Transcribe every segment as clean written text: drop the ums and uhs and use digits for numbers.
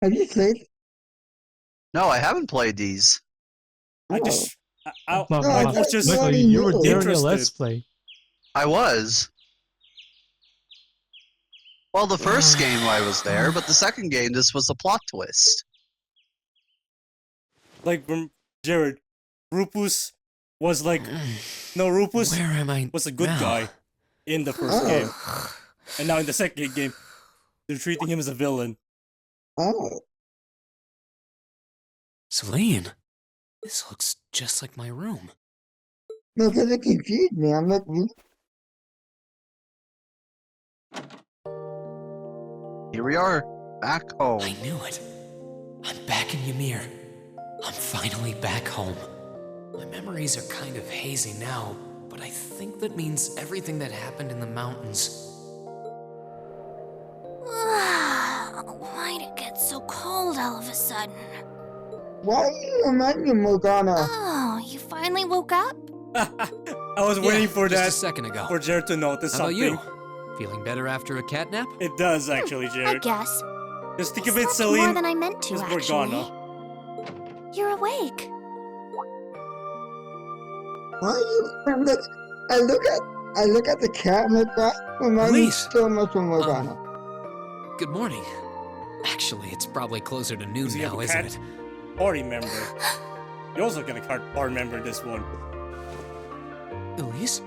Have you played? No, I haven't played these. I Oh. just, I No, was just Michael, Michael, you were doing a interested. let's play. I was. Well, the first game I was there, but the second game, this was a plot twist. Like, Jared, Rupus was like, no, Rupus Where am I was a good now? guy in the first game. And now in the second game, they're treating him as a villain. Oh. Celine, this looks just like my room. No, because it confused me. I'm like, Here we are, back home. I knew it. I'm back in Ymir. I'm finally back home. My memories are kind of hazy now, but I think that means everything that happened in the mountains. Why'd it get so cold all of a sudden? why do you remind me, Morgana? Oh, you finally woke up? I was waiting for just that, a second ago. for Jared to notice How about something. you? Feeling better after a cat nap? It does, actually, I Jared. guess. Just think I of it, slept more Celine. than I meant to, is actually. Morgana. You're awake. Why are you? I look at the cat and like that reminds me Elise. so much of Morgana. Good morning. Actually, it's probably closer to noon Does he have now, a isn't cat? it? Party member. You also get a party member in this one. Elise?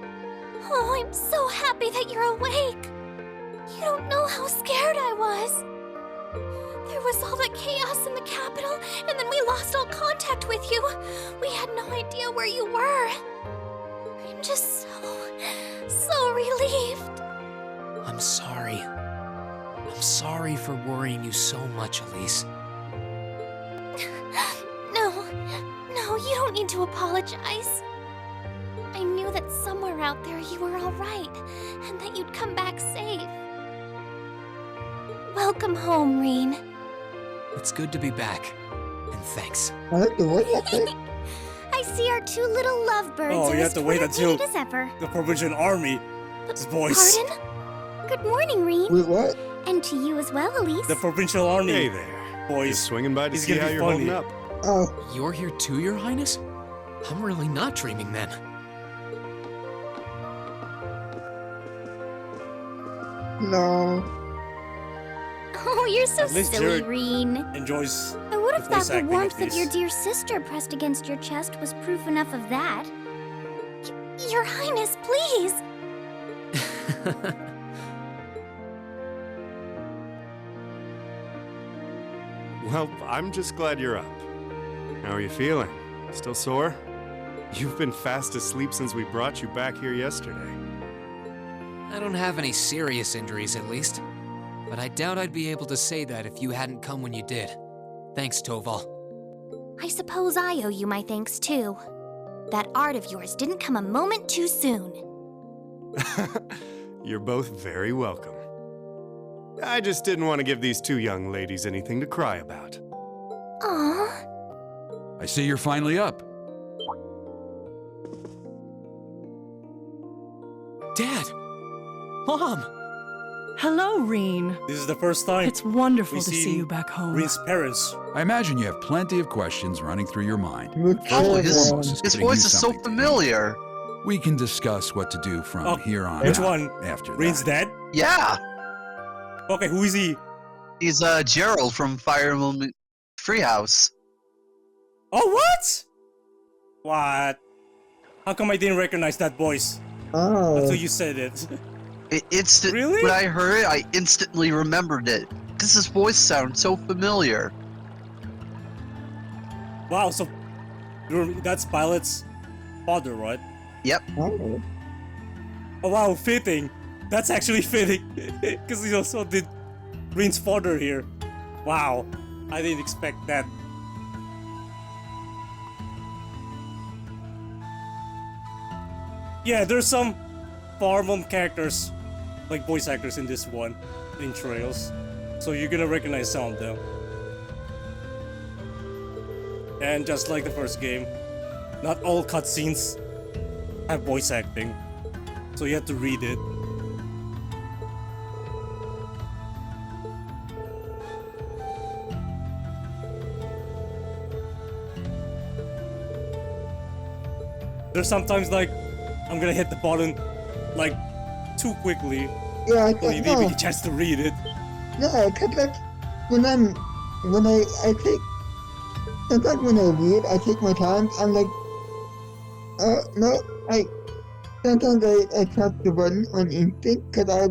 Oh, I'm so happy that you're awake. You don't know how scared I was. There was all that chaos in the capital, and then we lost all contact with you. We had no idea where you were. I'm just so relieved. I'm sorry. I'm sorry for worrying you so much, Elise. No, you don't need to apologize. I knew that somewhere out there you were all right, and that you'd come back safe. Welcome home, Rean. It's good to be back. And thanks. I like the way that thing. I see our two little lovebirds Oh, are you as have to wait until as ever. the provincial army. His voice. Pardon? Good morning, Rean. Wait, what? And to you as well, Elise. The provincial army. Hey there. Boys. Just swinging by to He's see gonna how be you're funny. holding up. Oh, You're here too, Your Highness? I'm really not dreaming then. no. Oh, you're so At least silly, Jared Rean. enjoys. I would have the thought voice the acting warmth of of your this. dear sister pressed against your chest was proof enough of that. Your Highness, please! Well, I'm just glad you're up. How are you feeling? Still sore? You've been fast asleep since we brought you back here yesterday. I don't have any serious injuries, at least. But I doubt I'd be able to say that if you hadn't come when you did. Thanks, Toval. I suppose I owe you my thanks, too. That art of yours didn't come a moment too soon. You're both very welcome. I just didn't want to give these two young ladies anything to cry about. Aww. I see you're finally up. Dad! Mom! Hello, Rean. This is the first time It's wonderful we to see see you back home. Reen's parents. I imagine you have plenty of questions running through your mind. Oh, his, Boss is his giving voice you is so something to familiar. We can discuss what to do from Oh, here on which out one? after Reen's that. dad? Yeah, Okay, who is he? he's Gerald from Fire Emblem Treehouse. Oh, what? What? How come I didn't recognize that voice Oh. until you said it? Really? When I heard it, I instantly remembered it. Because his voice sounds so familiar. Wow, so that's Pilot's father, right? Yep. Oh. Oh wow, fitting. That's actually fitting. Because he also did Reen's father here. Wow. I didn't expect that. Yeah, there's some Fire Emblem characters, like voice actors in this one, in Trails. So you're gonna recognize some of them. And just like the first game, not all cutscenes have voice acting. So you have to read it. there's sometimes like I'm gonna hit the button like too quickly. Yeah, I When you think didn't no. get a chance to read it. Yeah, cause like when I take sometimes when I read, I take my time. I'm like, no, sometimes I press the button on instinct because I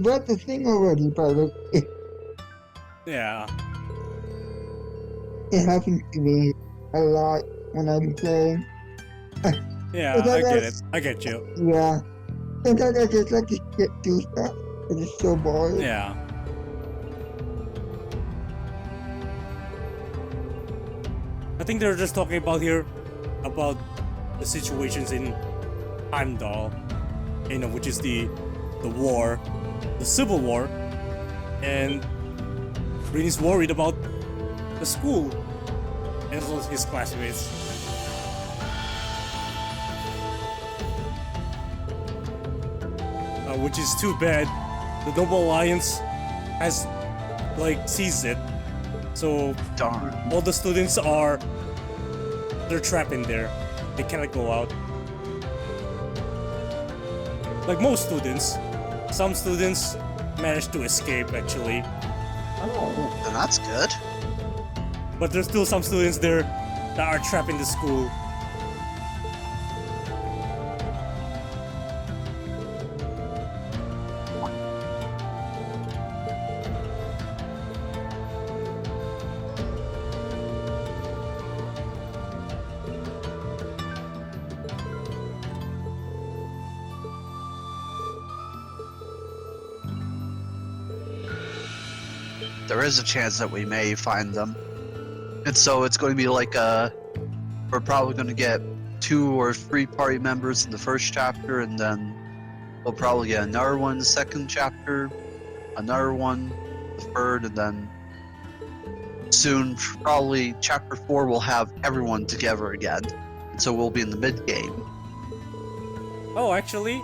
read the thing already, but like, Yeah. it happens to me a lot when I'm playing. Yeah, I get it. I get you. Yeah. Sometimes I just like to skip through stuff. It's just so boring. Yeah. I think they're just talking about here about the situations in Heimdall, you know, which is the war, the civil war, and Rean's worried about the school and also his classmates. Which is too bad. The Noble Alliance has like seized it, so Darn. all the students they're trapped in there. They cannot go out. Like most students, some students manage to escape actually, Then that's good. but there's still some students there that are trapped in the school. There is a chance that we may find them. And so it's going to be like we're probably going to get 2 or 3 party members in the first chapter, and then we'll probably get another one in the second chapter, another one the third, and then soon, probably chapter 4, we'll have everyone together again. And so we'll be in the mid game. Oh, actually,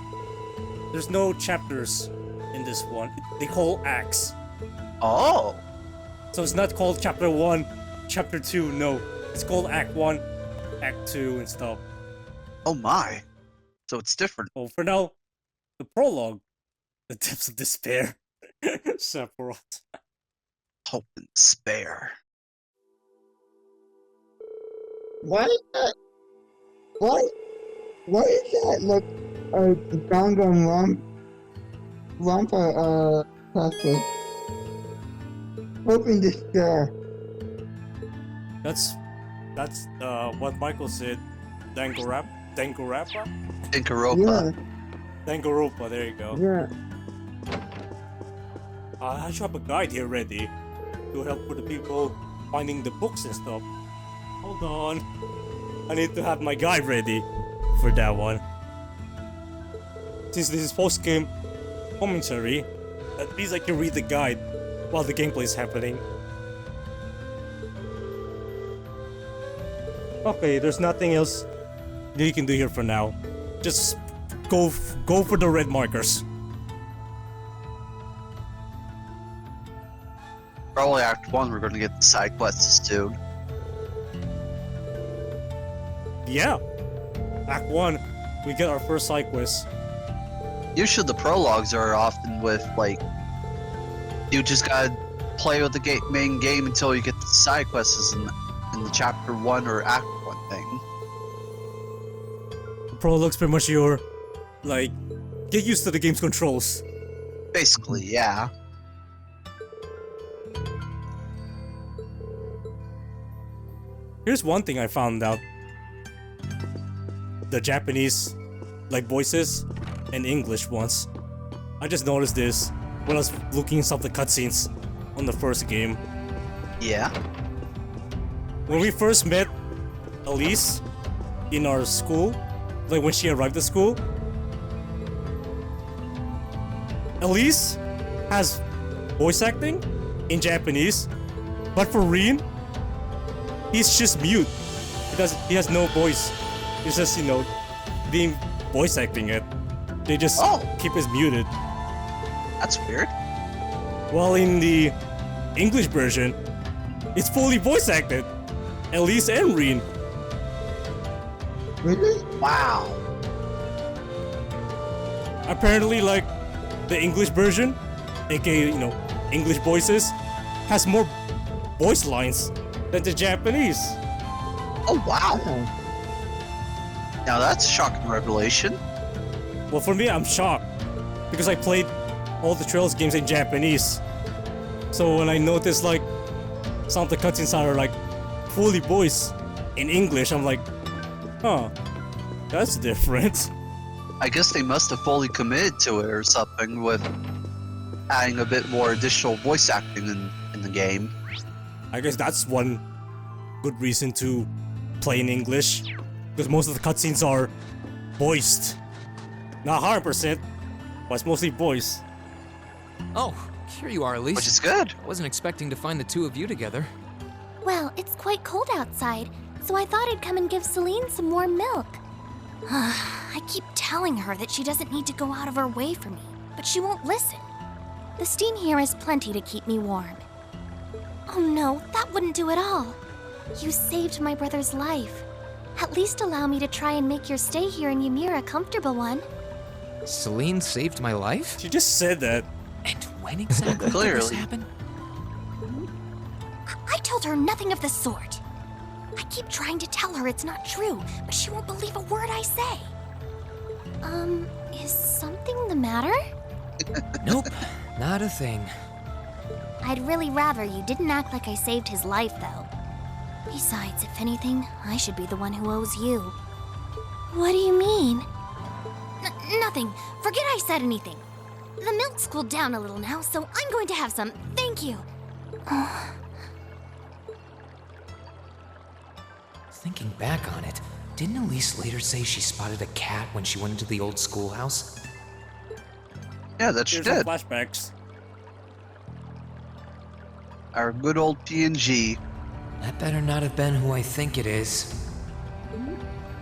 there's no chapters in this one. They call acts. Oh, So it's not called chapter 1, chapter 2, no. It's called act 1, act 2 and stuff. oh my. So it's different. Oh, for now, the prologue, the depths of despair. Sephiroth. Hope and despair. Why is that? Why is that like a Gangnam Rampa plastic? Hope and despair. That's what Michael said. Dangarappa? Dinkaropa. Dangaropa, there you go. Yeah. I should have a guide here ready to help with the people finding the books and stuff. Hold on. I need to have my guide ready for that one. Since this is post-game commentary, at least I can read the guide while the gameplay is happening. Okay, there's nothing else that you can do here for now. Just go for the red markers. Probably Act 1, we're going to get the side quests soon. Yeah. Act 1, we get our first side quest. Usually the prologues are often with, like, you just gotta play with the main game until you get the side quests in the chapter 1 or act 1 thing. Prologue's pretty much your, like, get used to the game's controls. Basically, yeah. Here's one thing I found out. The Japanese, like, voices and English ones. I just noticed this when I was looking at some of the cutscenes on the first game. Yeah. When we first met Elise in our school, like when she arrived at school, Elise has voice acting in Japanese, but for Rean, he's just mute because he has no voice. He's just, you know, being voice acting it. They just keep us muted. That's weird. While in the English version, it's fully voice acted. Elise and Rean. Really? Wow. Apparently, like, the English version, aka, English voices, has more voice lines than the Japanese. Oh, wow. Oh. Now that's a shocking revelation. Well, for me, I'm shocked because I played all the Trails games in Japanese. So when I noticed, like, some of the cutscenes are, like, fully voiced in English, I'm like, huh, that's different. I guess they must have fully committed to it or something with adding a bit more additional voice acting in the game. I guess that's one good reason to play in English, because most of the cutscenes are voiced. Not 100%, but it's mostly voiced. Oh, here you are, Elise. Which is good. I wasn't expecting to find the two of you together. Well, it's quite cold outside, so I thought I'd come and give Celine some warm milk. I keep telling her that she doesn't need to go out of her way for me, but she won't listen. The steam here is plenty to keep me warm. Oh no, that wouldn't do at all. You saved my brother's life. At least allow me to try and make your stay here in Ymir a comfortable one. Celine saved my life? She just said that. And when exactly did this Clearly. happen? I told her nothing of the sort. I keep trying to tell her it's not true, but she won't believe a word I say. Is something the matter? Nope, not a thing. I'd really rather you didn't act like I saved his life, though. Besides, if anything, I should be the one who owes you. What do you mean? Nothing. Forget I said anything. The milk's cooled down a little now, so I'm going to have some. Thank you. Thinking back on it, didn't Elise later say she spotted a cat when she went into the old schoolhouse? Yeah, that she Here's some did. flashbacks. Our good old PNG. That better not have been who I think it is.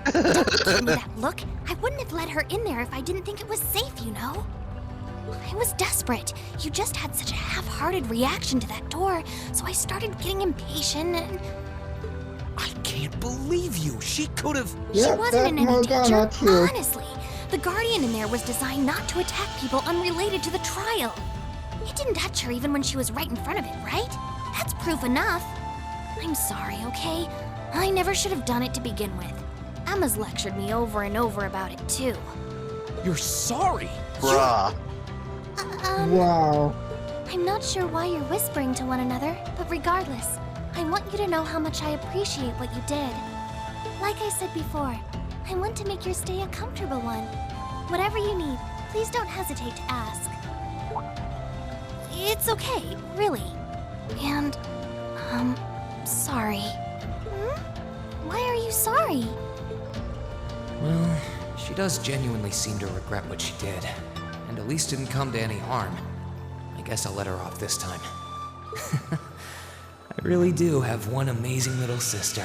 Give me that look. I wouldn't have let her in there if I didn't think it was safe, you know? I was desperate. You just had such a half-hearted reaction to that door, so I started getting impatient and... I can't believe you! She could have... She Yeah, wasn't in any Morgana danger, too. honestly. The Guardian in there was designed not to attack people unrelated to the trial. It didn't touch her even when she was right in front of it, right? That's proof enough. I'm sorry, okay? I never should have done it to begin with. Emma's lectured me over and over about it, too. You're sorry! Bruh. Wow. I'm not sure why you're whispering to one another, but regardless, I want you to know how much I appreciate what you did. Like I said before, I want to make your stay a comfortable one. Whatever you need, please don't hesitate to ask. It's okay, really. And, sorry. Why are you sorry? Well, she does genuinely seem to regret what she did. And Elise didn't come to any harm. I guess I'll let her off this time. I really do have one amazing little sister.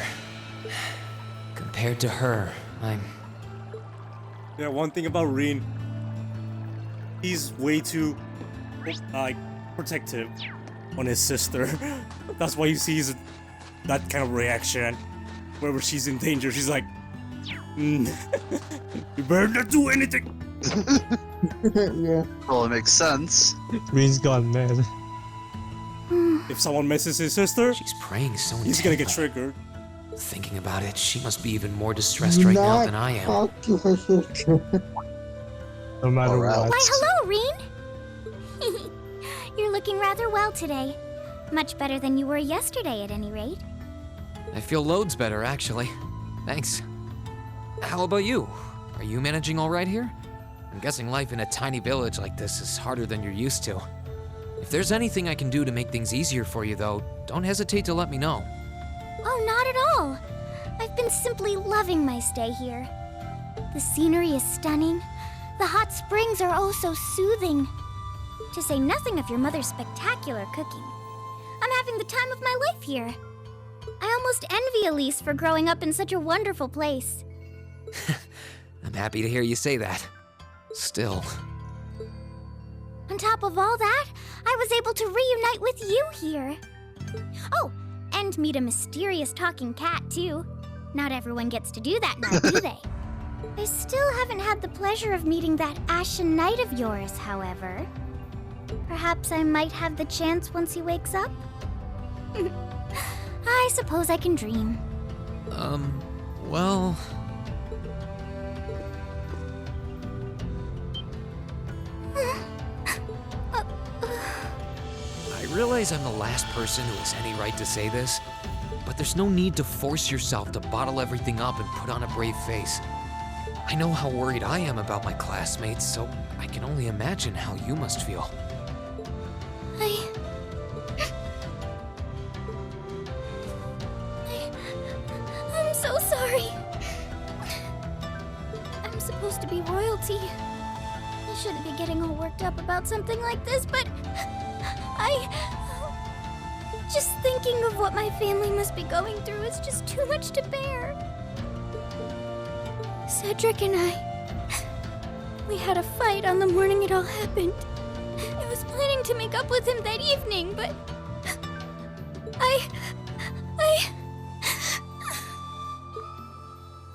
Compared to her, I'm... Yeah, one thing about Rean, he's way too, protective on his sister. That's why he sees that kind of reaction. Whenever she's in danger, she's like, you better not do anything. Yeah. Well, it makes sense. Rean's gone mad. If someone messes his sister, She's praying so he's gonna get intently. triggered. Thinking about it, she must be even more distressed right now Not than I am. talk to her sister. No matter Alright. what. Why, hello, Rean! You're looking rather well today. Much better than you were yesterday, at any rate. I feel loads better, actually. Thanks. How about you? Are you managing all right here? I'm guessing life in a tiny village like this is harder than you're used to. If there's anything I can do to make things easier for you, though, don't hesitate to let me know. Oh, not at all. I've been simply loving my stay here. The scenery is stunning. The hot springs are oh so soothing. To say nothing of your mother's spectacular cooking. I'm having the time of my life here. I almost envy Elise for growing up in such a wonderful place. I'm happy to hear you say that. Still. On top of all that, I was able to reunite with you here. Oh, and meet a mysterious talking cat, too. Not everyone gets to do that now, do they? I still haven't had the pleasure of meeting that Ashen Knight of yours, however. Perhaps I might have the chance once he wakes up? I suppose I can dream. Well... I realize I'm the last person who has any right to say this, but there's no need to force yourself to bottle everything up and put on a brave face. I know how worried I am about my classmates, so I can only imagine how you must feel. I'm so sorry. I'm supposed to be royalty. I shouldn't be getting all worked up about something like this, but just thinking of what my family must be going through is just too much to bear. Cedric and we had a fight on the morning it all happened. I was planning to make up with him that evening, but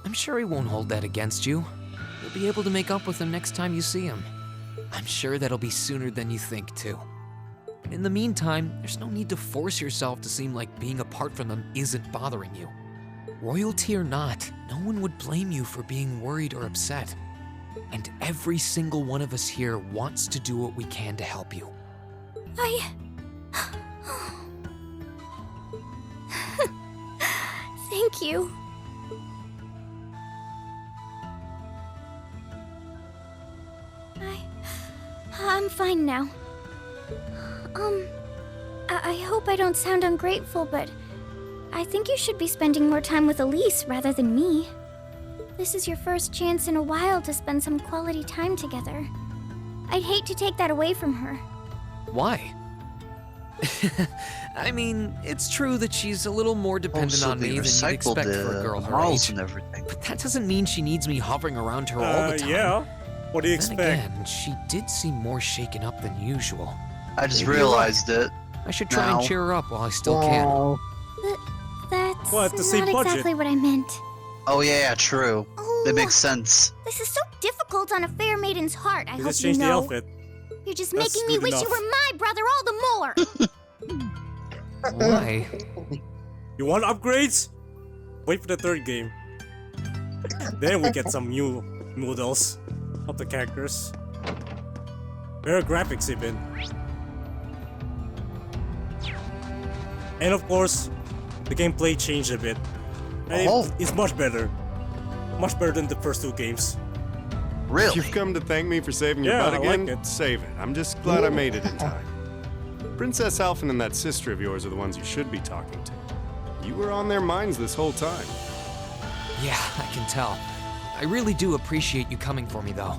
I'm sure he won't hold that against you. You'll be able to make up with him next time you see him. I'm sure that'll be sooner than you think, too. In the meantime, there's no need to force yourself to seem like being apart from them isn't bothering you. Royalty or not, no one would blame you for being worried or upset. And every single one of us here wants to do what we can to help you. Thank you. I'm fine now. I hope I don't sound ungrateful, but I think you should be spending more time with Elise rather than me. This is your first chance in a while to spend some quality time together. I'd hate to take that away from her. Why? I mean, it's true that she's a little more dependent on me than you'd expect for a girl her age. And everything. But that doesn't mean she needs me hovering around her all the time. Yeah. What do you expect? Then again, she did seem more shaken up than usual. I just realized it. I should try and cheer her up while I still can. That's Well, at the same not budget. exactly what I meant. Oh yeah, true. Oh, That makes sense. This is so difficult on a fair maiden's heart. I You hope just you changed the know. outfit. You're just That's making me good wish you enough. were my brother all the more. Why? You want upgrades? Wait for the third game. Then we get some new models of the characters. Better graphics even. And of course, the gameplay changed a bit. And it's much better. Much better than the first two games. Really? You've come to thank me for saving your Yeah, butt I again? like it. Save it. I'm just glad I made it in time. Princess Alfin and that sister of yours are the ones you should be talking to. You were on their minds this whole time. Yeah, I can tell. I really do appreciate you coming for me, though.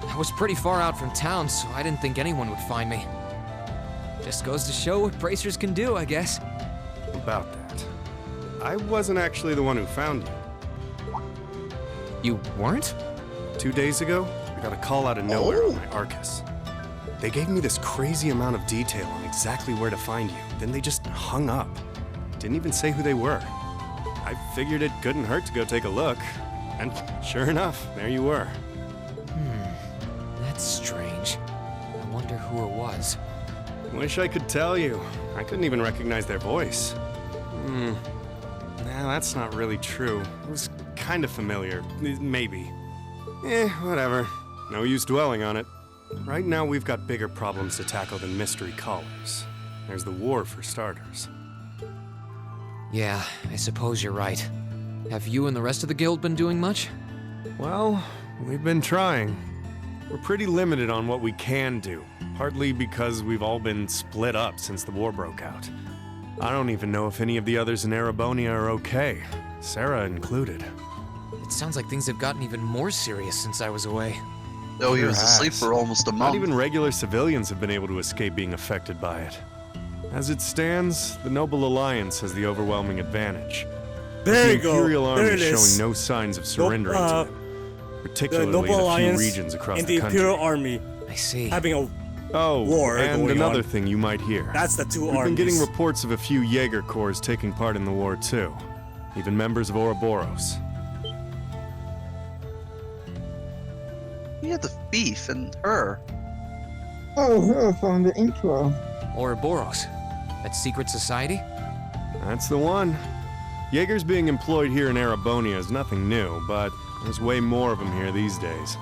I was pretty far out from town, so I didn't think anyone would find me. Just goes to show what bracers can do, I guess. About that. I wasn't actually the one who found you. You weren't? 2 days ago, I got a call out of nowhere on my Arcus. They gave me this crazy amount of detail on exactly where to find you, then they just hung up. Didn't even say who they were. I figured it couldn't hurt to go take a look, and sure enough, there you were. That's strange. I wonder who it was. Wish I could tell you. I couldn't even recognize their voice. Nah, that's not really true. It was kind of familiar. Maybe. Whatever. No use dwelling on it. Right now, we've got bigger problems to tackle than mystery callers. There's the war, for starters. Yeah, I suppose you're right. Have you and the rest of the guild been doing much? Well, we've been trying. We're pretty limited on what we can do, partly because we've all been split up since the war broke out. I don't even know if any of the others in Erebonia are okay, Sarah included. It sounds like things have gotten even more serious since I was away. Oh, he was Perhaps. asleep for almost a month. Not even regular civilians have been able to escape being affected by it. As it stands, the Noble Alliance has the overwhelming advantage. There you The go. Imperial Army There it is is. showing no signs of surrendering to them, The particularly Noble in a few Alliance regions across and the the country. Imperial Army I see. having a Oh, war and going another on. thing you might hear. That's the two We've armies. been getting reports of a few Jaeger corps taking part in the war too. even members of Ouroboros. We had the thief and her. Oh, her from the intro. Ouroboros. That secret society? That's the one. Jaegers being employed here in Erebonia is nothing new, but there's way more of them here these days.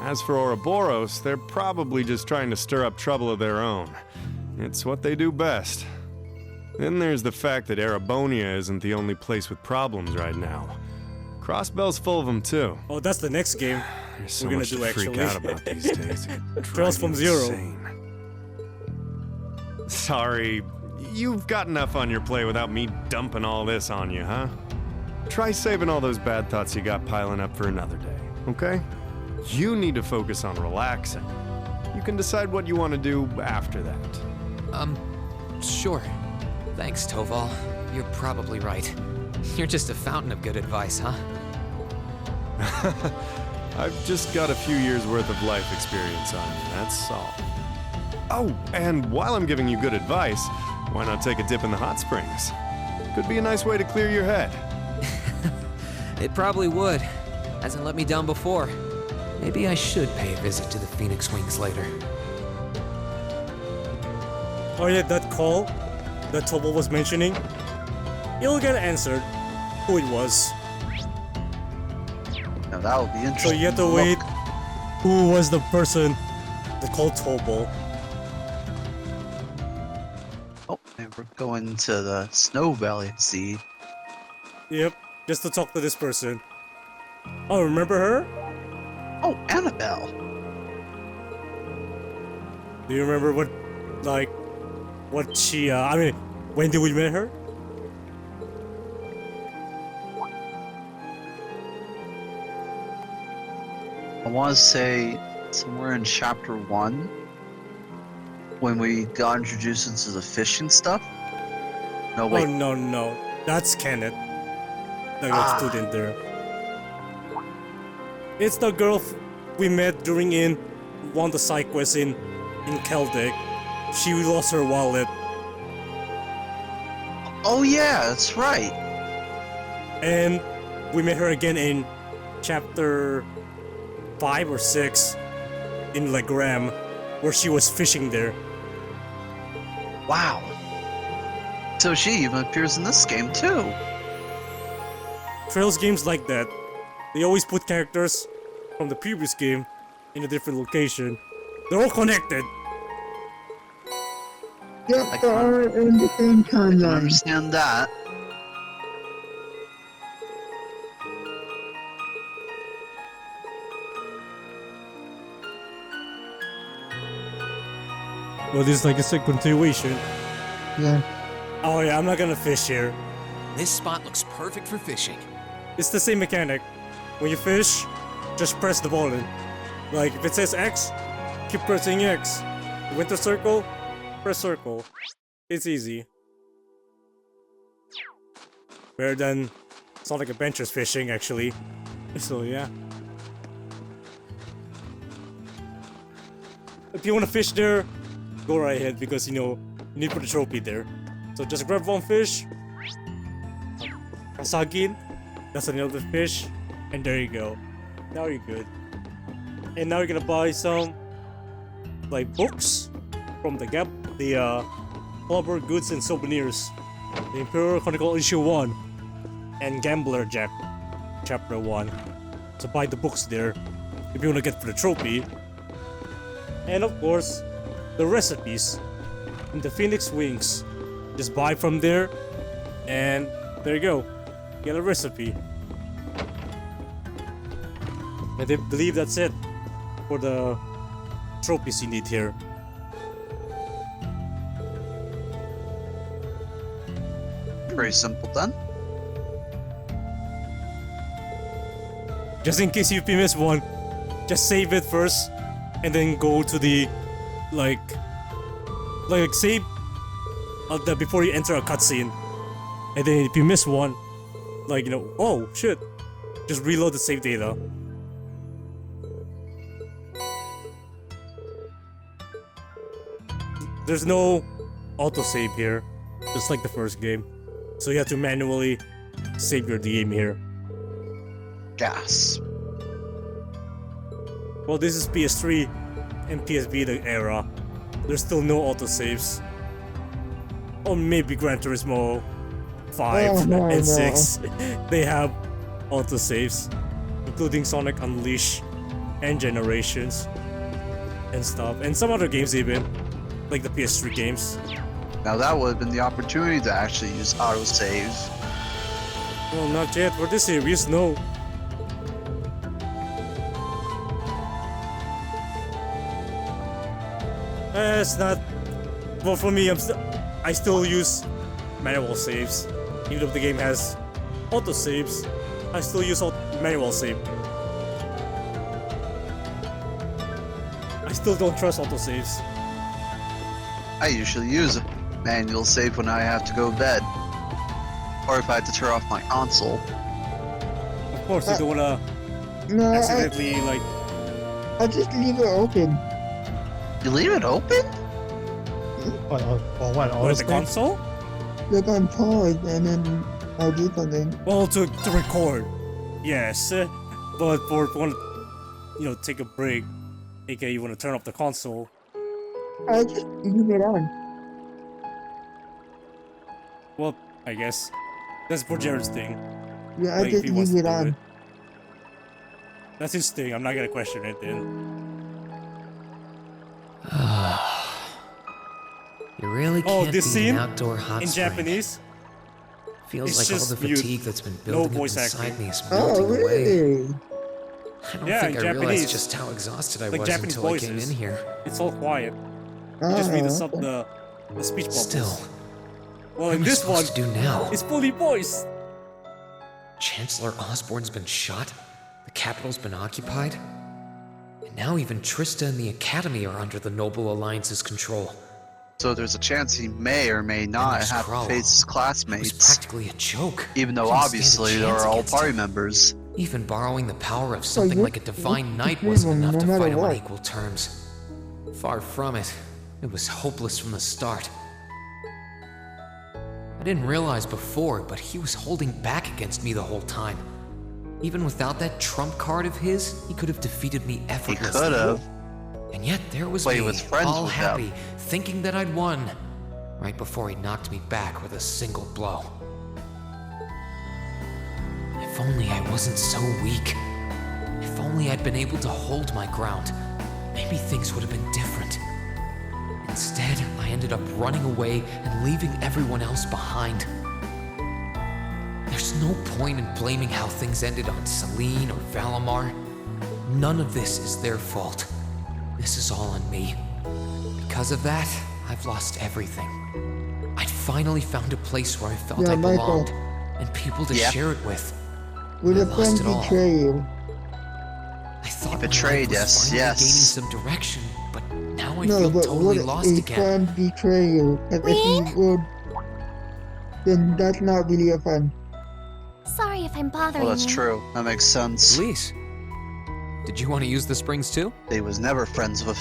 As for Ouroboros, they're probably just trying to stir up trouble of their own. It's what they do best. Then there's the fact that Erebonia isn't the only place with problems right now. Crossbell's full of them too. Oh, that's the next game. There's so We're gonna much do to freak actually. out about these days. It Trails drives from me Zero. insane. Sorry, you've got enough on your plate without me dumping all this on you, huh? Try saving all those bad thoughts you got piling up for another day, okay? You need to focus on relaxing. You can decide what you want to do after that. Sure. Thanks, Toval. You're probably right. You're just a fountain of good advice, huh? I've just got a few years worth of life experience on you, that's all. Oh, and while I'm giving you good advice, why not take a dip in the hot springs? Could be a nice way to clear your head. It probably would. Hasn't let me down before. Maybe I should pay a visit to the Phoenix Wings later. Oh yeah, that call that Toval was mentioning. You'll get answered who it was. Now that'll be interesting. So you have to wait. Who was the person that called Toval? Oh, and we're going to the Snow Valley to see. Yep, just to talk to this person. Oh, remember her? Oh, Annabelle. Do you remember what she, I mean, when did we meet her? I want to say somewhere in chapter 1 when we got introduced into the fishing stuff. No, wait. Oh, no. That's Kenneth. The girl student there. It's the girl we met during one of the side quests in Celtic. She lost her wallet. Oh yeah, that's right. And we met her again in chapter 5 or 6 in Legram, where she was fishing there. Wow. So she even appears in this game too. Trails games like that, they always put characters from the previous game in a different location. They're all connected. Yep, they are in the same I can timeline. understand that. Well, this is like a continuation. Yeah. Oh yeah, I'm not gonna fish here. This spot looks perfect for fishing. It's the same mechanic. When you fish, just press the button. Like, if it says X, keep pressing X. You went to circle, press circle. It's easy. Better than Sonic Adventures fishing, actually. So, yeah. If you want to fish there, go right ahead, because, you need to put a trophy there. So just grab one fish. Kasagin. That's another fish. And there you go. Now you're good. And now you're gonna buy some books from the Clubber Goods and Souvenirs. The Imperial Chronicle Issue 1 and Gambler Jack Chapter 1. So buy the books there if you wanna get for the trophy. And of course, the recipes in the Phoenix Wings. Just buy from there and there you go. Get a recipe. I believe that's it for the trophies you need here. Pretty simple then. Just in case if you miss one, just save it first and then go to the save before you enter a cutscene. And then if you miss one, oh shit, just reload the save data. There's no autosave here, just like the first game. So you have to manually Savior the Ymir. Gas. Well, this is PS3 and PS Vita era. There's still no autosaves. Or maybe Gran Turismo 5 and 6. They have autosaves, including Sonic Unleashed and Generations and stuff. And some other games even, like the PS3 games. Now that would have been the opportunity to actually use autosave. Well, not yet. For this series, no. It's not. Well, for me, I still use manual saves. Even though the game has auto saves, I still use manual save. I still don't trust auto saves. I usually use a manual save when I have to go to bed. Or if I have to turn off my console. Of course, you don't wanna accidentally like. I just leave it open. You leave it open? What? With the console? Like on pause and then I'll do something. Well, to record, yes. But for want to, take a break, aka you want to turn off the console. I just leave it on. Well, I guess that's for Jared's thing. Yeah, I Like, if just he wants leave to it do on. it. That's his thing. I'm not gonna question it then. You really Oh, can't this beat scene an outdoor hot in spring. Japanese. Feels it's like all just the mute. fatigue that's been No building up voice inside acting. me is Oh, melting away. really? I don't Yeah, think in I Japanese. realized just how exhausted I Like was Japanese until I came voices. in here. It's all quiet. You just read the speech bubbles. Still, Well, what in am I this one, supposed to do now? it's fully voiced. Chancellor Osborne's been shot, the capital's been occupied, and now even Trista and the Academy are under the Noble Alliance's control. So there's a chance he may or may not there's have to Crowell. face his It was classmates. practically a joke. Even though Couldn't stand a obviously they chance are all against party him. members. Even borrowing the power of something you- like a divine you knight between wasn't them enough no to matter fight him on what. equal terms. Far from it. It was hopeless from the start. I didn't realize before, but he was holding back against me the whole time. Even without that trump card of his, he could have defeated me He effortlessly. could have. And yet there was But he me, was friends all with happy, them. thinking that I'd won, right before he knocked me back with a single blow. If only I wasn't so weak. If only I'd been able to hold my ground, maybe things would have been different. Instead, I ended up running away and leaving everyone else behind. There's no point in blaming how things ended on Celine or Valimar. None of this is their fault. This is all on me. Because of that, I've lost everything. I'd finally found a place where I felt Yeah, I Michael. belonged, and people to Yeah. share it with. Would I a lost friend it all. betray you? I thought my betrayed, life was yes, finally yes. gaining some direction, but now I No, feel but totally would lost a again. friend betray you? And if he would, then that's not really a friend. Sorry if I'm bothering Well, that's you. true. That makes sense. Elise, did you want to use the springs too? They was never friends with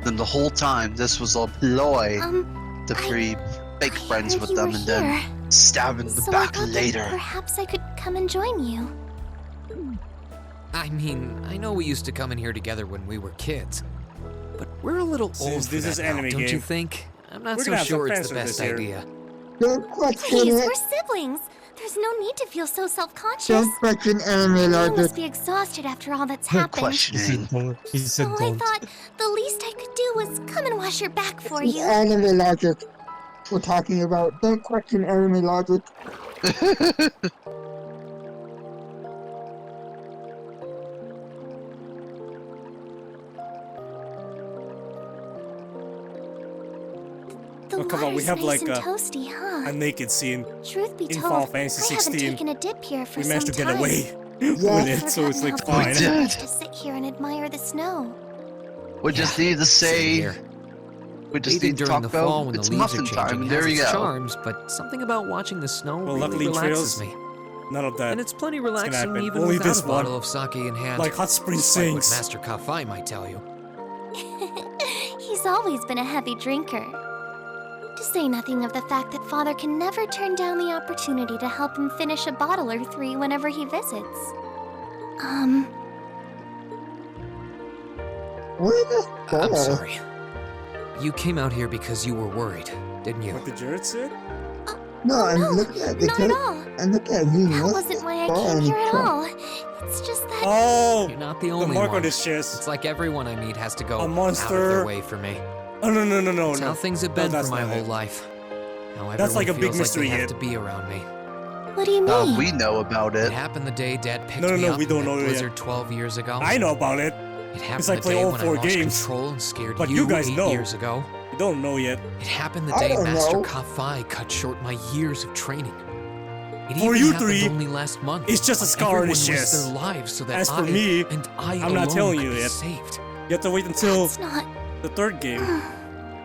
them the whole time. This was a ploy to be fake I friends heard with you them were and then here. stab in the So back I thought later. that perhaps I could come and join you. I mean, I know we used to come in here together when we were kids, but we're a little Since old for this that is now, anime don't you game, think? I'm not we're so gonna have some sure it's fans the with best this here. idea. Don't question Please, it. we're siblings. There's no need to feel so self-conscious. Don't question anime You logic. must be exhausted after all that's No happened. He questioning. said don't. He said So I don't. thought the least I could do was come and wash your back for It's you. anime logic we're talking about. Don't question anime logic. The Oh, come on, we water's have nice like and a toasty, huh? naked scene. Truth be in told, Final Fantasy I haven't 16. taken a dip here for We some managed to get time. away Yeah. with it, so it's like I've fine. did. managed to sit here and admire the snow. We just Yeah, need to same say. here. We just Bathing need to during talk the fall about when the it's leaves muffin are time, changing and has there you its go. charms, but something about watching the snow Well, really luckily in relaxes Trails, me. None of that. And it's plenty gonna relaxing happen. even Only without this a bottle one. of sake in hand. Like Hot Spring Despite what Sings. Master Kafai might tell you. He's always been a heavy drinker. To say nothing of the fact that Father can never turn down the opportunity to help him finish a bottle or three whenever he visits. Where the I'm hell? sorry. You came out here because you were worried, didn't you? What did Jared say? No, I'm no, looking at the not at all. I'm looking at Rean. That What's wasn't the why I scar came on here his at trunk? all. It's just that... Oh, You're not the the only mark one. on his chest. It's like everyone I meet has to go A out of monster. their way for me. Oh no no no no That's no. how things have No, been that's for my not whole it. life. How That's like a everyone big feels mystery they have hit. to be around me. What do you mean? We know about It it. happened the day Dad picked No, no, me no, up we don't in know that it yet. blizzard 12 years ago. I know about it. It happened I the play day all when 4 I lost games. control and scared But you you guys 8 know. years ago. You don't know yet. It happened the I day don't Master know. Kafai cut short my years of training. It For even you happened three, only last month. it's just a when scar on everyone his risked chest. their lives so that As for I me, and I I'm not alone telling could you be yet. saved. You have to wait until That's not... the 3rd game.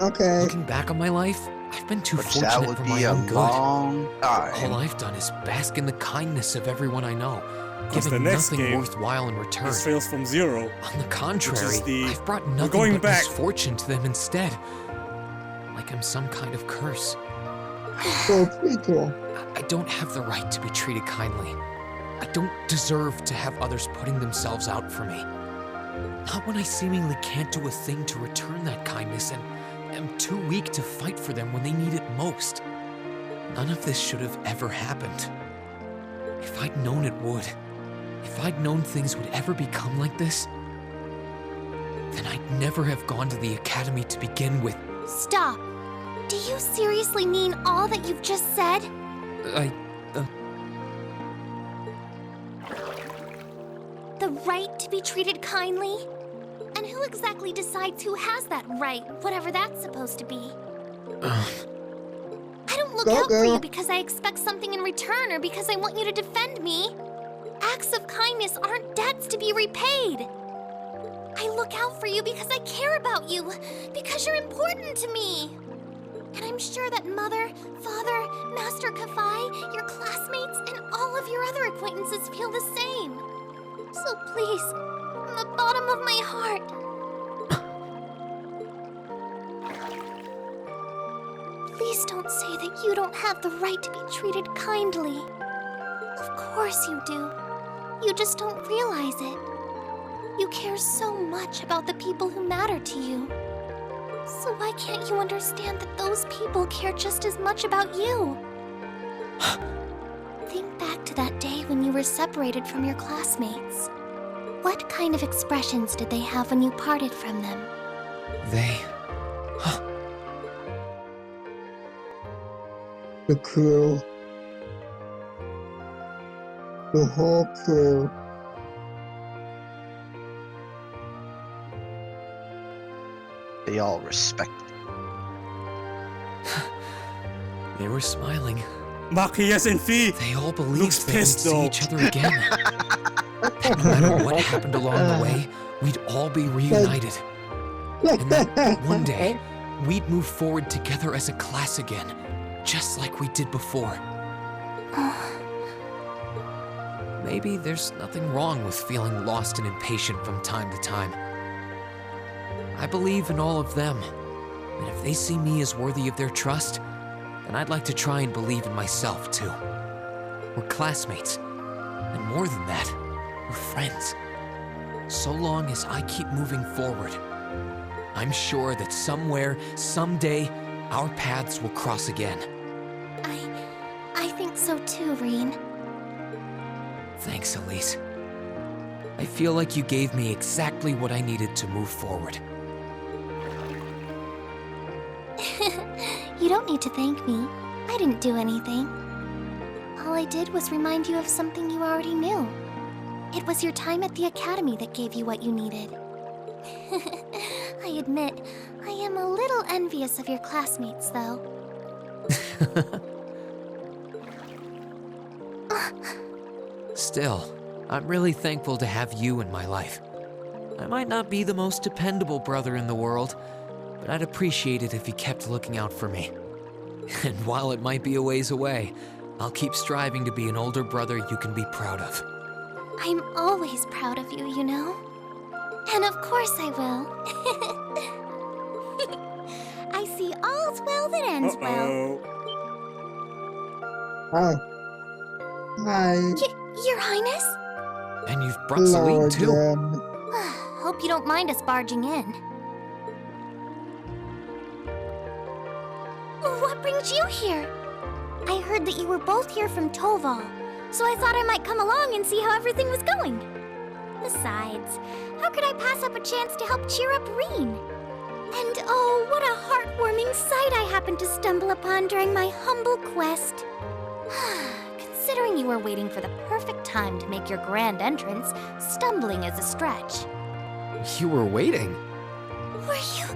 Okay. Looking back on my life, I've been too Which that fortunate would for be my a own good. long All time. I've done is bask in the kindness of everyone I know, Because the giving next nothing game worthwhile in return. is Trails from Zero. On the contrary, the- I've brought we're nothing going but back. misfortune to them instead. Like I'm some kind of curse. So prequel. I don't have the right to be treated kindly. I don't deserve to have others putting themselves out for me. Not when I seemingly can't do a thing to return that kindness and am too weak to fight for them when they need it most. None of this should have ever happened. If I'd known it would, if I'd known things would ever become like this, then I'd never have gone to the academy to begin with. Stop. Do you seriously mean all that you've just said? The right to be treated kindly? And who exactly decides who has that right, whatever that's supposed to be? I don't look Go, out for girl. you because I expect something in return or because I want you to defend me. Acts of kindness aren't debts to be repaid. I look out for you because I care about you, because you're important to me. And I'm sure that Mother, Father, Master Kafai, your classmates, and all of your other acquaintances feel the same. So please, from the bottom of my heart, please don't say that you don't have the right to be treated kindly. Of course you do. You just don't realize it. You care so much about the people who matter to you. So why can't you understand that those people care just as much about you? Think back to that day when you were separated from your classmates. What kind of expressions did they have when you parted from them? They... The crew. The whole crew. They all respect it. They were smiling. Machias and Fee! They all believed Looks that we'd pissed, see though. each other again. That no matter what happened along the way, we'd all be reunited. And that one day, we'd move forward together as a class again, just like we did before. Maybe there's nothing wrong with feeling lost and impatient from time to time. I believe in all of them, and if they see me as worthy of their trust, then I'd like to try and believe in myself too. We're classmates, and more than that, we're friends. So long as I keep moving forward, I'm sure that somewhere, someday, our paths will cross again. I think so too, Rean. Thanks, Elise. I feel like you gave me exactly what I needed to move forward. You don't need to thank me. I didn't do anything. All I did was remind you of something you already knew. It was your time at the academy that gave you what you needed. I admit, I am a little envious of your classmates, though. Still, I'm really thankful to have you in my life. I might not be the most dependable brother in the world, but I'd appreciate it if you kept looking out for me. And while it might be a ways away, I'll keep striving to be an older brother you can be proud of. I'm always proud of you, you know? And of course I will. I see all's well it ends well. Uh-oh. Oh. Hi. Your Highness? And you've brought Hello Celine too. again. Hope you don't mind us barging in. What brings you here? I heard that you were both here from Toval, so I thought I might come along and see how everything was going. Besides, how could I pass up a chance to help cheer up Rean? And oh, what a heartwarming sight I happened to stumble upon during my humble quest. Considering you were waiting for the perfect time to make your grand entrance, stumbling is a stretch. You were waiting. Were you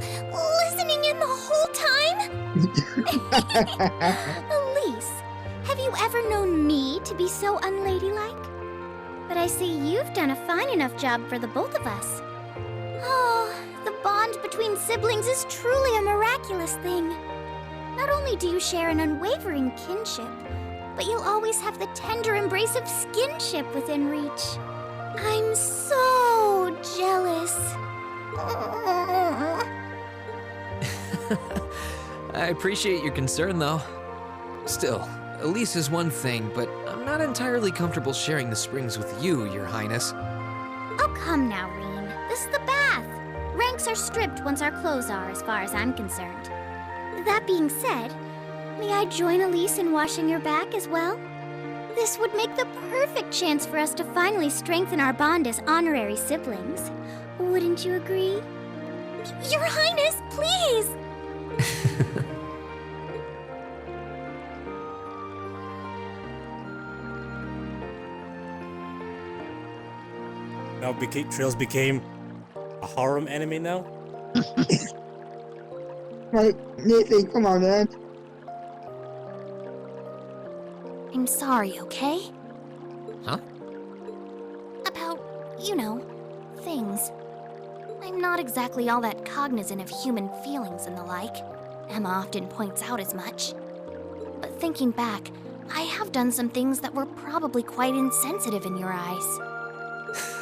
listening in the whole time? Elise, have you ever known me to be so unladylike? But I see you've done a fine enough job for the both of us. Oh, the bond between siblings is truly a miraculous thing. Not only do you share an unwavering kinship, but you'll always have the tender embrace of skinship within reach. I'm so jealous. I appreciate your concern, though. Still, Elise is one thing, but I'm not entirely comfortable sharing the springs with you, Your Highness. Oh, come now, Rean. This is the bath. Ranks are stripped once our clothes are, as far as I'm concerned. That being said, may I join Elise in washing your back as well? This would make the perfect chance for us to finally strengthen our bond as honorary siblings. Wouldn't you agree? Your Highness, please! Now Trails became a harem anime now? Like, Nathan, come on, man. I'm sorry, okay? Huh? About, things. I'm not exactly all that cognizant of human feelings and the like. Emma often points out as much. But thinking back, I have done some things that were probably quite insensitive in your eyes.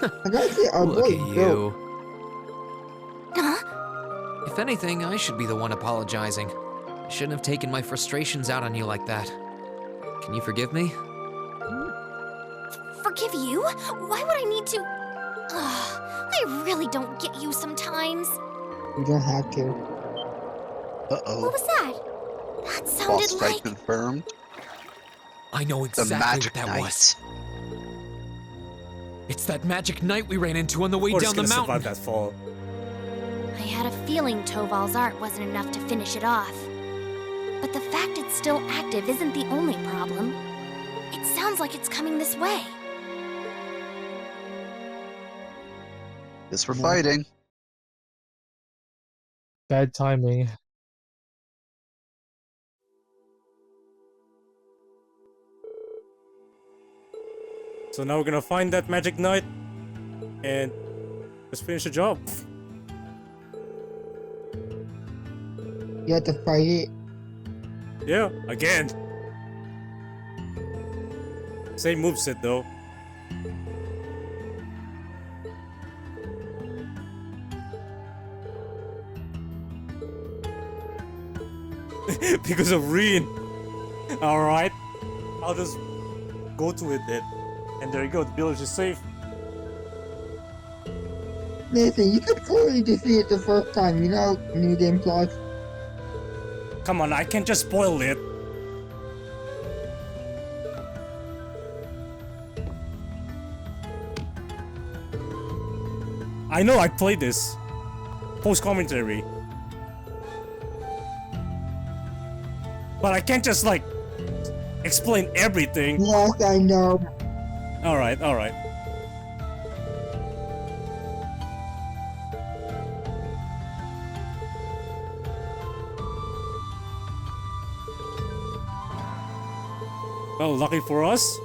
I gotta say, our Look boy at broke. you. Huh? If anything, I should be the one apologizing. I shouldn't have taken my frustrations out on you like that. Can you forgive me? Forgive you? Why would I need to? I really don't get you sometimes. You don't have to. What Uh-oh. was that? That Boss sounded fight like... confirmed. I know The exactly magic what that was. knights. It's that magic knight we ran into on the way Or down the gonna mountain. survive that fall. I had a feeling Toval's art wasn't enough to finish it off. But the fact it's still active isn't the only problem. It sounds like it's coming this way. Guess we're fighting. Bad timing. So now we're gonna find that magic knight and let's finish the job. You have to fight it. Yeah, again. Same moveset though. Because of Rean. Alright. I'll just go to it then. And there you go, the village is safe. Nathan, you could totally defeat it the first time, New Game Plus. Come on, I can't just spoil it. I know I played this. Post commentary. But I can't just explain everything. Yes, I know. Alright. Well, lucky for us,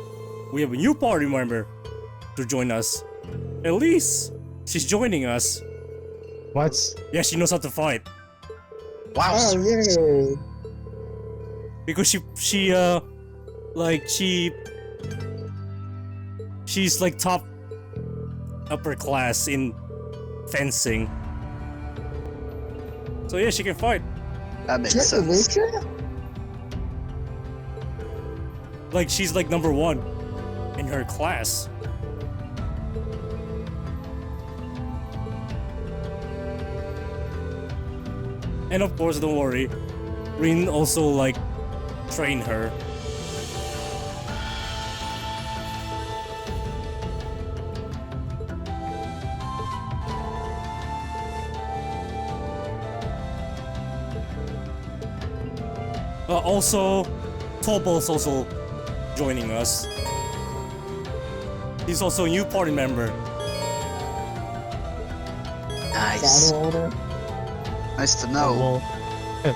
we have a new party member to join us. Elise! She's joining us. What? Yeah, she knows how to fight. Wow. Oh, yeah. Because she's like top upper class in fencing. So yeah, she can fight. That makes Just sense. Lucia? Like, she's like number 1 in her class. And of course, don't worry, Rean also like trained her. Also, Toval's also joining us. He's also a new party member. Nice. Shadow Order? Nice to know.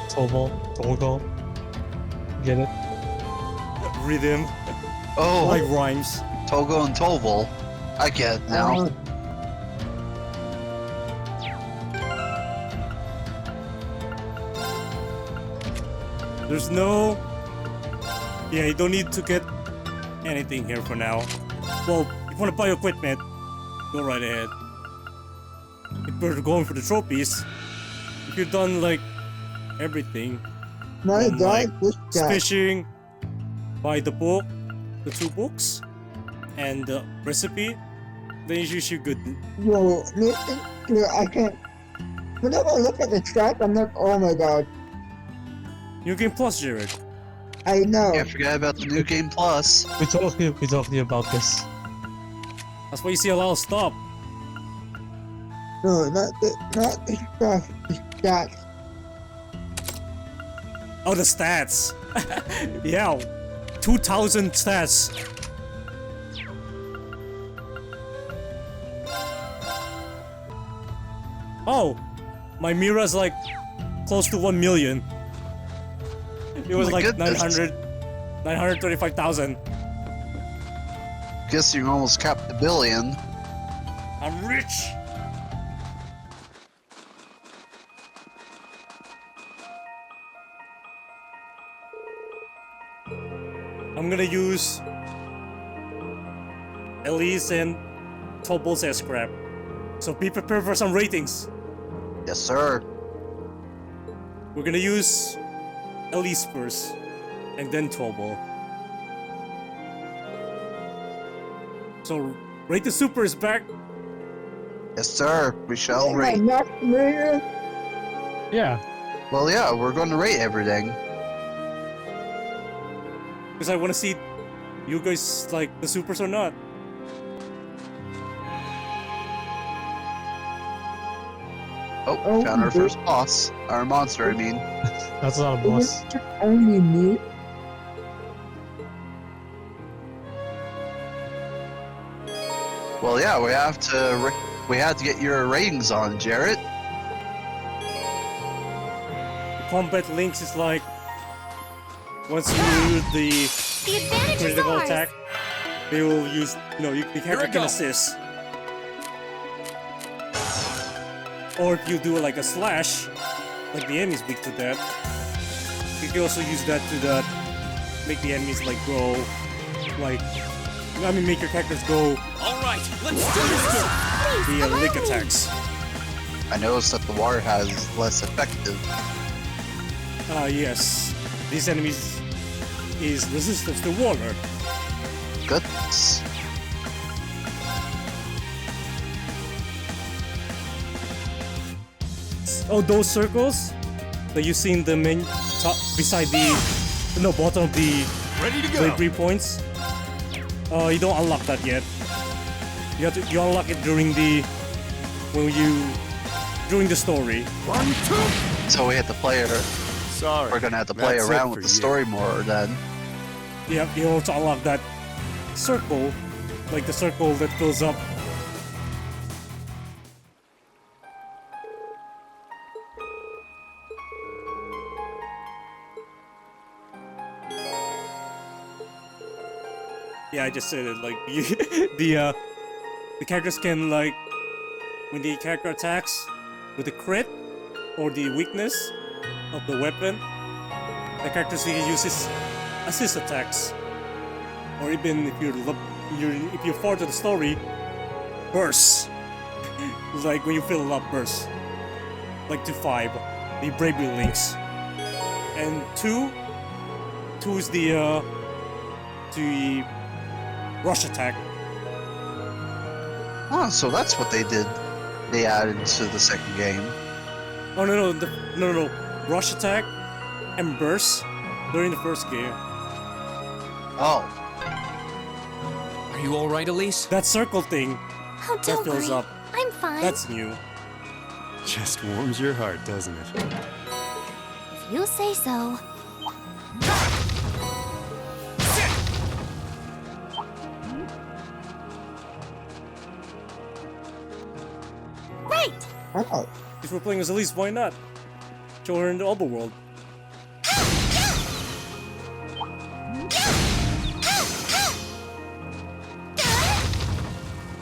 Toval. Get it? Rhythm, Oh, like rhymes. Togo and Toval. I get it now. There's no... Yeah, you don't need to get anything here for now. Well, if you want to buy equipment, go right ahead. If we're going for the trophies, if you've done like everything, My then, God, like, this guy. fishing, buy the book, the 2 books, and the recipe, then you should good. Yo, listen, dude, I can't. Whenever I look at the track, I'm like, oh my God. New Game Plus, Jared. I know. Can't forget about the new game plus. We talked about this. That's why you see a lot of stuff. No, not the stuff, the stats. Oh, the stats. Yeah, 2,000 stats. Oh, my Mira's like close to 1 million. It was My like goodness. 935,000. Guess you almost capped the billion. I'm rich. I'm gonna use Elise and Tobal's as scrap. So be prepared for some ratings. Yes, sir. We're gonna use Elise first, and then Tobal. So, Rate the Super is back. Yes, sir. We shall Am I rate. not familiar? Yeah. Well, yeah, we're going to rate everything. Because I want to see you guys like the Supers or not. Oh, Oh, found our good. first boss. Our monster, I mean. That's not a boss. Is it only me? Well, yeah, we have to get your ratings on, Jarrett. Combat links is like once you use the The advantage is critical ours. attack, they will use, the character can assist. Or if you do like a slash, like the enemy's weak to that, you can also use that to make the enemies like go, like, make your characters go All right, let's do this. the lick attacks. I noticed that the water has less effective. Yes, these enemies is resistance to water. Goodness. Oh, those circles that you see in the top beside the bottom of the Ready to bravery points. You don't unlock that yet. You unlock it during the story. 1, 2. So we have to play Sorry. we're gonna have to play That's around it with for the you. story more then. You also unlock that circle, like the circle that fills up. Yeah, I just said it. Like the characters can, like, when the character attacks with a crit or the weakness of the weapon, the characters can use his assist attacks, or even if you're far to the story, bursts. Like when you fill up bursts, like to 5, the bravery links. And two is the rush attack. Oh, so that's what they did. They added to the second game. Oh no, rush attack and burst during the first game. Oh, Are you alright, Elise? That circle thing Oh, that don't fills worry. up. I'm fine. That's new. Just warms your heart, doesn't it? If you say so. Right! Wow. If we're playing as Elise, why not? Show her in the overworld.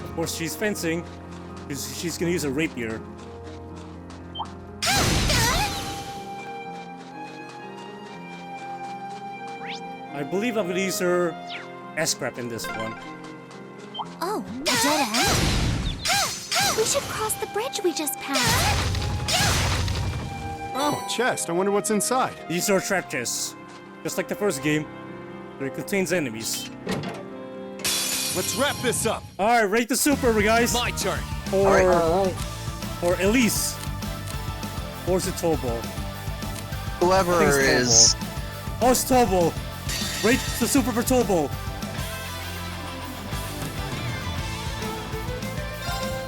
Of course, she's fencing. She's gonna use a rapier. I believe I'm gonna use her escort in this one. Oh, a dead end? We should cross the bridge we just passed. Oh, chest. I wonder what's inside. These are trap chests. Just like the first game, where it contains enemies. Let's wrap this up. Alright, rate the super, guys! My turn. For Elise. Or is it Toval? whoever I think it's is. Toval. Oh, it's Toval! Rate the super for Toval!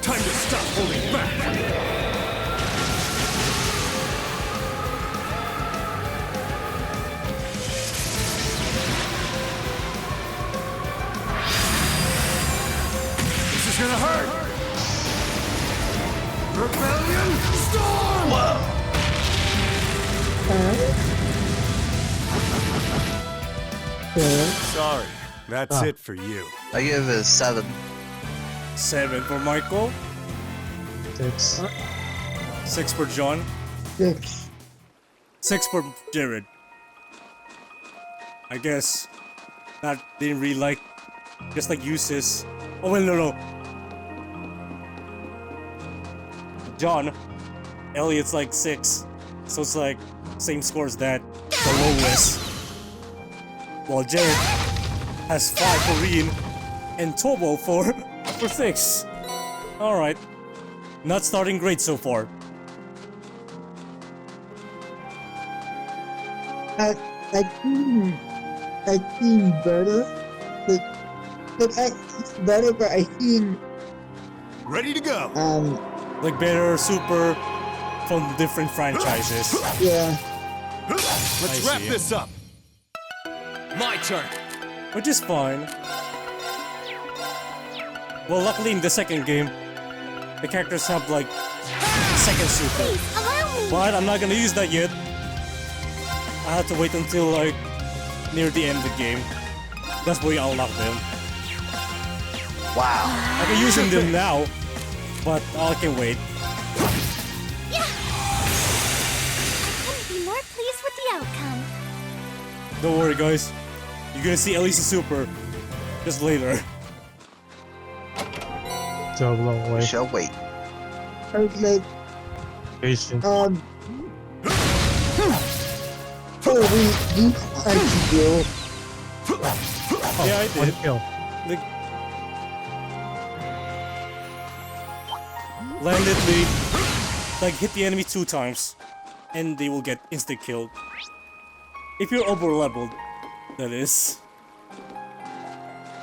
Time to stop holding back. This is gonna hurt. Rebellion storm. Sorry, that's it for you. I give it a 7. 7 for Michael. 6. 6 for John. 6. 6 for Jared. I guess that didn't really like, just like uses. Oh wait, no. John, Elliot's like 6, so it's like same score as that, the lowest. While Jared has 5 for Rean and Toval for 6. All right, not starting great so far. I seen better. It's better, but I seen Ready to go. Like better super from different franchises. yeah. Let's I wrap see. this up. My turn. Which is fine. Well, luckily in the second game, the characters have like second super. Please, allow me! But I'm not gonna use that yet. I have to wait until like near the end of the game. That's where you unlock them. Wow. I can use them now, but I can wait. Couldn't be more pleased with the outcome. Don't worry, guys. You're gonna see Elise's super just later. So long We way. shall wait. I was like, Patient. oh, we tried to do. Yeah, I One did. kill. Landed like hit the enemy 2 times, and they will get insta killed. If you're over leveled, that is.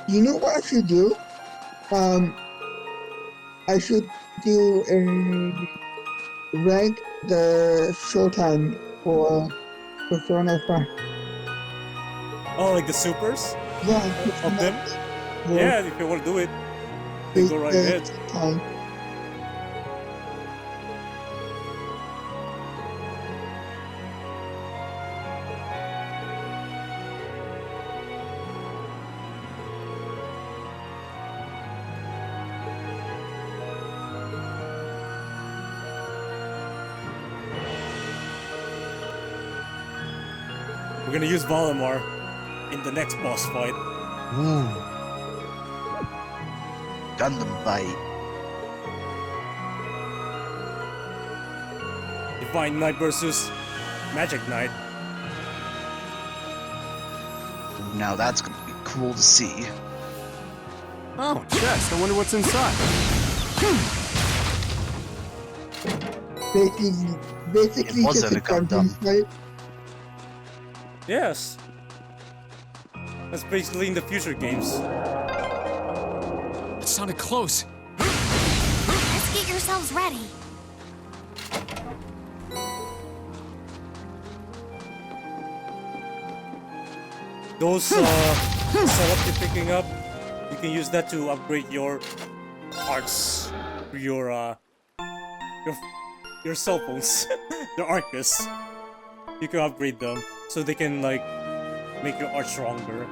You know what I should do? I should do rank the showtime for Persona 5. Oh, like the supers Yeah, of them? Yeah, if you want to do it, then go right ahead. Time. We're gonna use Valimar in the next boss fight. Ooh. Gundam bite. Divine Knight versus Magic Knight. Now that's gonna be cool to see. Oh, chest. I wonder what's inside. Basically It was just a a Gundam. Gundam, right? Yes. That's basically in the future games. It sounded close. Let's get yourselves ready. Those setup you're picking up, you can use that to upgrade your arts, your cell phones, the Arcus. You can upgrade them so they can like make your art stronger.